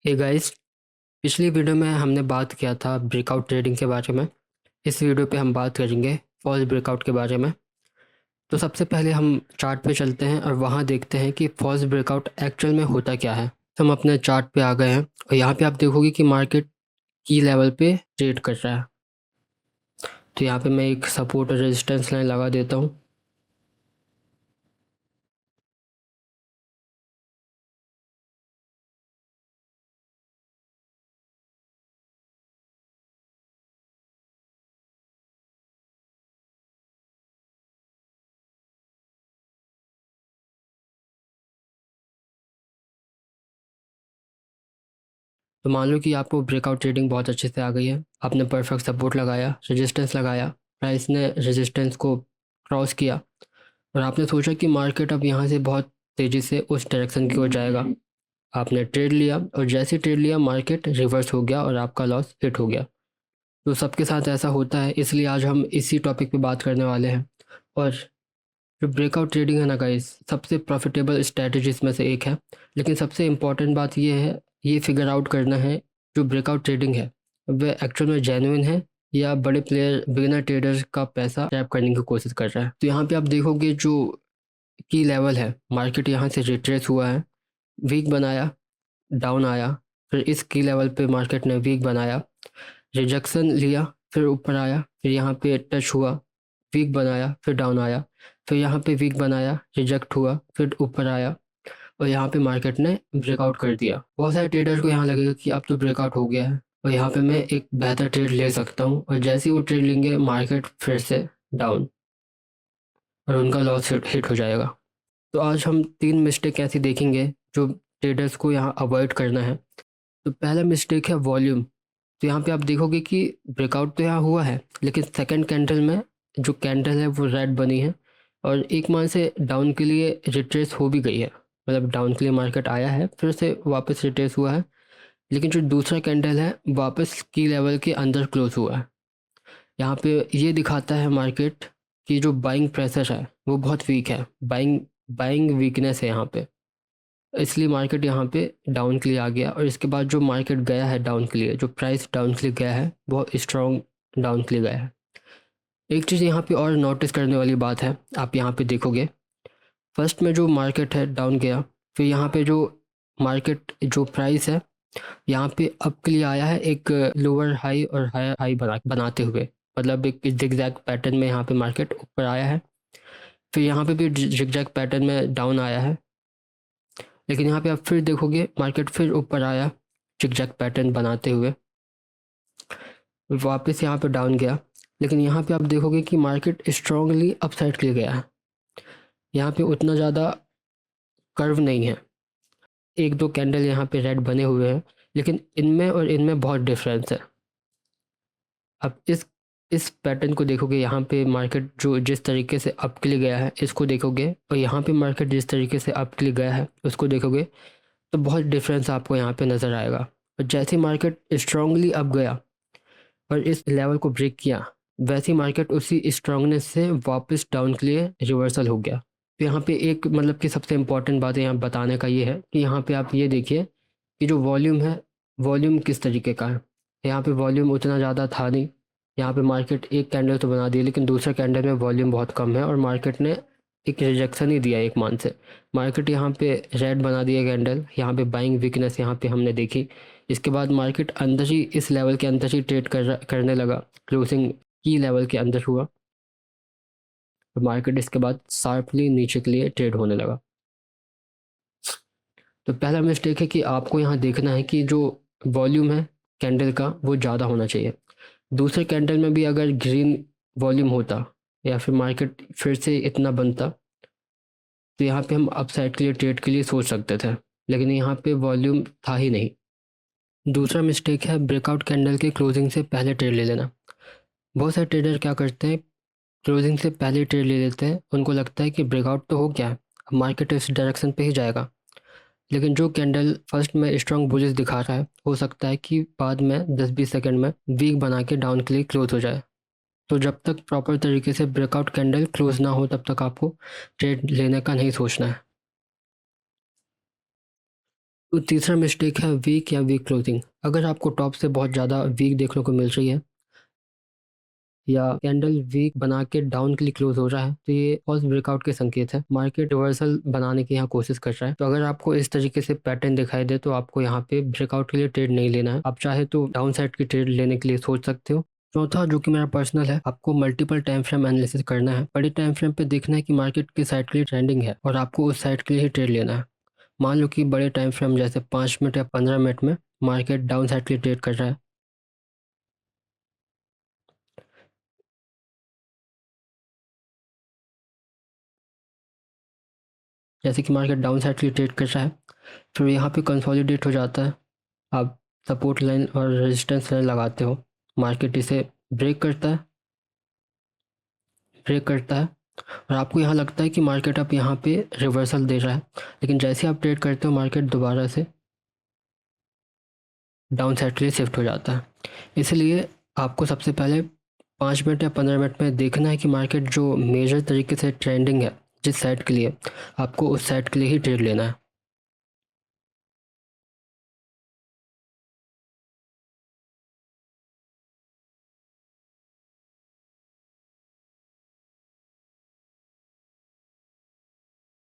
Hey guys, पिछली video में हमने बात किया था ब्रेकआउट ट्रेडिंग के बारे में। इस वीडियो पे हम बात करेंगे फॉल्स ब्रेकआउट के बारे में। तो सबसे पहले हम चार्ट पे चलते हैं और वहाँ देखते हैं कि फॉल्स ब्रेकआउट एक्चुअल में होता क्या है। तो हम अपने चार्ट पे आ गए हैं और यहाँ पे आप देखोगे कि मार्केट की लेवल पे ट्रेड कर रहा है। तो यहाँ पे मैं एक सपोर्ट और रेजिस्टेंस लाइन लगा देता हूँ। तो मान लो कि आपको ब्रेकआउट ट्रेडिंग बहुत अच्छे से आ गई है। आपने परफेक्ट सपोर्ट लगाया, रेजिस्टेंस लगाया, प्राइस ने रेजिस्टेंस को क्रॉस किया और आपने सोचा कि मार्केट अब यहाँ से बहुत तेज़ी से उस डायरेक्शन की ओर जाएगा। आपने ट्रेड लिया और जैसे ट्रेड लिया मार्केट रिवर्स हो गया और आपका लॉस हिट हो गया। तो सबके साथ ऐसा होता है, इसलिए आज हम इसी टॉपिक पे बात करने वाले हैं। और जो ब्रेकआउट ट्रेडिंग है ना गाइस, सबसे प्रॉफिटेबल स्ट्रैटेजीज में से एक है। लेकिन सबसे इम्पॉर्टेंट बात ये है, ये फिगर आउट करना है जो ब्रेकआउट ट्रेडिंग है वह एक्चुअल में जेन्युइन है या बड़े प्लेयर बिगिनर ट्रेडर्स का पैसा ट्रैप करने की कोशिश कर रहा है। तो यहाँ पे आप देखोगे जो की लेवल है, मार्केट यहाँ से रिट्रेस हुआ है, वीक बनाया, डाउन आया, फिर इस की लेवल पे मार्केट ने वीक बनाया, रिजेक्शन लिया, फिर ऊपर आया, फिर यहाँ पे टच हुआ, वीक बनाया, फिर डाउन आया, फिर यहाँ पे वीक बनाया, रिजेक्ट हुआ, फिर ऊपर आया और यहाँ पे मार्केट ने ब्रेकआउट कर दिया। बहुत सारे ट्रेडर्स को यहाँ लगेगा कि अब तो ब्रेकआउट हो गया है और यहाँ पे मैं एक बेहतर ट्रेड ले सकता हूँ, और जैसे ही वो ट्रेड लेंगे मार्केट फिर से डाउन और उनका लॉस हिट हो जाएगा। तो आज हम 3 मिस्टेक ऐसी देखेंगे जो ट्रेडर्स को यहाँ अवॉइड करना है। तो पहला मिस्टेक है वॉल्यूम। तो यहाँ पे आप देखोगे कि ब्रेकआउट तो यहाँ हुआ है, लेकिन सेकंड कैंडल में जो कैंडल है वो रेड बनी है और एक मान से डाउन के लिए रिट्रेस हो भी गई है। मतलब डाउन के लिए मार्केट आया है, फिर से वापस रिट्रेस हुआ है, लेकिन जो दूसरा कैंडल है वापस की लेवल के अंदर क्लोज हुआ है। यहाँ पे ये दिखाता है मार्केट कि जो बाइंग प्रेशर है वो बहुत वीक है, बाइंग बाइंग वीकनेस है यहाँ पे। इसलिए मार्केट यहाँ पे डाउन के लिए आ गया और इसके बाद जो मार्केट गया है डाउन के लिए, जो प्राइस डाउन के लिए गया है बहुत स्ट्रॉन्ग डाउन के लिए गया है। एक चीज़ यहाँ पे और नोटिस करने वाली बात है, आप यहाँ पे देखोगे फर्स्ट में जो मार्केट है डाउन गया, फिर यहाँ पे जो मार्केट जो प्राइस है यहाँ पे अप के लिए आया है एक लोअर हाई और हायर हाई बनाते हुए। मतलब एक जिगजैग पैटर्न में यहाँ पे मार्केट ऊपर आया है, फिर यहाँ पे भी जिगजैग पैटर्न में डाउन आया है, लेकिन यहाँ पे आप फिर देखोगे मार्केट फिर ऊपर आया जिगजैग पैटर्न बनाते हुए, वापस यहाँ पे डाउन गया। लेकिन यहाँ पे आप देखोगे कि मार्केट स्ट्रांगली अपसाइड के लिए गया है। यहाँ पे उतना ज़्यादा कर्व नहीं है, एक दो कैंडल यहाँ पे रेड बने हुए हैं, लेकिन इनमें और इनमें बहुत डिफरेंस है। अब इस पैटर्न को देखोगे, यहाँ पे मार्केट जो जिस तरीके से अप के लिए गया है इसको देखोगे, और यहाँ पे मार्केट जिस तरीके से अप के लिए गया है उसको देखोगे, तो बहुत डिफरेंस आपको यहाँ पे नज़र आएगा। और जैसे मार्केट स्ट्रांगली अप गया और इस लेवल को ब्रेक किया, वैसे ही मार्केट उसी स्ट्रांगनेस से वापस डाउन के लिए रिवर्सल हो गया। तो यहाँ पे एक मतलब कि सबसे इम्पॉर्टेंट बात यहाँ बताने का ये है कि यहाँ पे आप ये देखिए कि जो वॉल्यूम है, वॉल्यूम किस तरीके का है। यहाँ पे वॉल्यूम उतना ज़्यादा था नहीं। यहाँ पे मार्केट एक कैंडल तो बना दी, लेकिन दूसरे कैंडल में वॉल्यूम बहुत कम है और मार्केट ने एक रिजेक्शन ही दिया एक मान से। मार्केट यहाँ पे रेड बना दिया कैंडल, यहाँ पे बाइंग वीकनेस यहाँ पे हमने देखी। इसके बाद मार्केट अंदर ही इस लेवल के अंदर ही ट्रेड करने लगा, क्लोजिंग की लेवल के अंदर हुआ और मार्केट इसके बाद शार्पली नीचे के लिए ट्रेड होने लगा। तो पहला मिस्टेक है कि आपको यहाँ देखना है कि जो वॉल्यूम है कैंडल का वो ज़्यादा होना चाहिए। दूसरे कैंडल में भी अगर ग्रीन वॉल्यूम होता या फिर मार्केट फिर से इतना बनता, तो यहाँ पे हम अपसाइड के लिए ट्रेड के लिए सोच सकते थे, लेकिन यहाँ पे वॉल्यूम था ही नहीं। दूसरा मिस्टेक है ब्रेकआउट कैंडल के क्लोजिंग से पहले ट्रेड ले लेना। बहुत सारे ट्रेडर क्या करते हैं, क्लोजिंग से पहले ट्रेड ले लेते हैं। उनको लगता है कि ब्रेकआउट तो हो गया है, अब मार्केट इस डायरेक्शन पे ही जाएगा। लेकिन जो कैंडल फर्स्ट में स्ट्रॉन्ग बुलिश दिखा रहा है, हो सकता है कि बाद में 10-20 सेकंड में वीक बना के डाउन के लिए क्लोज हो जाए। तो जब तक प्रॉपर तरीके से ब्रेकआउट कैंडल क्लोज ना हो तब तक आपको ट्रेड लेने का नहीं सोचना है। तो तीसरा मिस्टेक है वीक या वीक क्लोजिंग। अगर आपको टॉप से बहुत ज़्यादा वीक देखने को मिल रही है या कैंडल वीक बना के डाउन के लिए क्लोज हो रहा है, तो ये फॉल्स ब्रेकआउट के संकेत है। मार्केट रिवर्सल बनाने की यहाँ कोशिश कर रहा है। तो अगर आपको इस तरीके से पैटर्न दिखाई दे तो आपको यहाँ पे ब्रेकआउट के लिए ट्रेड नहीं लेना है। आप चाहे तो डाउन साइड की ट्रेड लेने के लिए सोच सकते हो। चौथा जो कि मेरा पर्सनल है, आपको मल्टीपल टाइम फ्रेम एनालिसिस करना है। बड़ी टाइम फ्रेम पे देखना है कि मार्केट किस साइड के लिए ट्रेंडिंग है और आपको उस साइड के लिए ही ट्रेड लेना है। मान लो कि बड़े टाइम फ्रेम जैसे 5 मिनट या 15 मिनट में मार्केट डाउन साइड के लिए ट्रेड कर रहा है, जैसे कि मार्केट डाउन साइड के लिए ट्रेड कर रहा है, फिर यहाँ पे कंसोलिडेट हो जाता है। आप सपोर्ट लाइन और रेजिस्टेंस लाइन लगाते हो, मार्केट इसे ब्रेक करता है, और आपको यहाँ लगता है कि मार्केट अब यहाँ पे रिवर्सल दे रहा है, लेकिन जैसे आप ट्रेड करते हो मार्केट दोबारा से डाउन साइड के लिए शिफ्ट हो जाता है। इसलिए आपको सबसे पहले 5 मिनट या 15 मिनट में देखना है कि मार्केट जो मेजर तरीके से ट्रेंडिंग है जिस साइड के लिए, आपको उस साइड के लिए ही ट्रेड लेना है।